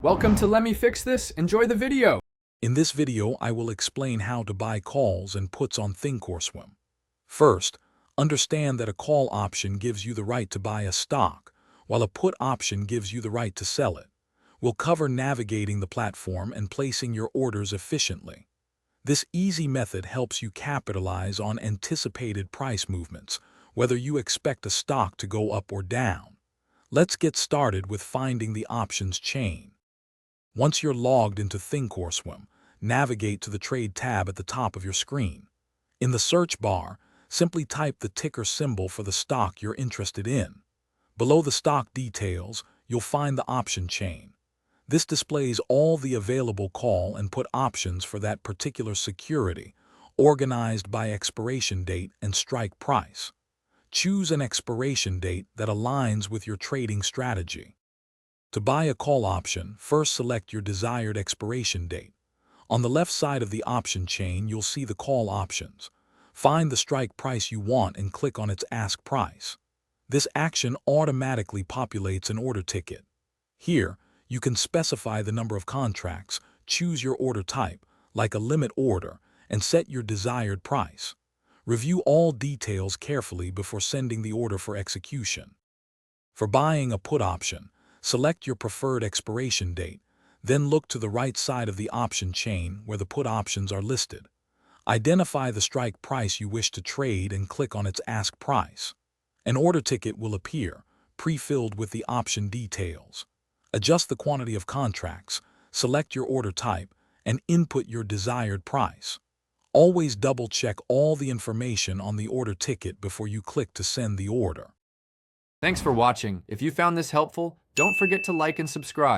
Welcome to Let Me Fix This. Enjoy the video. In this video, I will explain how to buy calls and puts on Thinkorswim. First, understand that a call option gives you the right to buy a stock, while a put option gives you the right to sell it. We'll cover navigating the platform and placing your orders efficiently. This easy method helps you capitalize on anticipated price movements, whether you expect a stock to go up or down. Let's get started with finding the options chain. Once you're logged into Thinkorswim, navigate to the Trade tab at the top of your screen. In the search bar, simply type the ticker symbol for the stock you're interested in. Below the stock details, you'll find the option chain. This displays all the available call and put options for that particular security, organized by expiration date and strike price. Choose an expiration date that aligns with your trading strategy. To buy a call option, first select your desired expiration date. On the left side of the option chain, you'll see the call options. Find the strike price you want and click on its ask price. This action automatically populates an order ticket. Here, you can specify the number of contracts, choose your order type, like a limit order, and set your desired price. Review all details carefully before sending the order for execution. For buying a put option, select your preferred expiration date, then look to the right side of the option chain where the put options are listed. Identify the strike price you wish to trade and click on its ask price. An order ticket will appear, pre-filled with the option details. Adjust the quantity of contracts, select your order type, and input your desired price. Always double-check all the information on the order ticket before you click to send the order. Thanks for watching. If you found this helpful, don't forget to like and subscribe.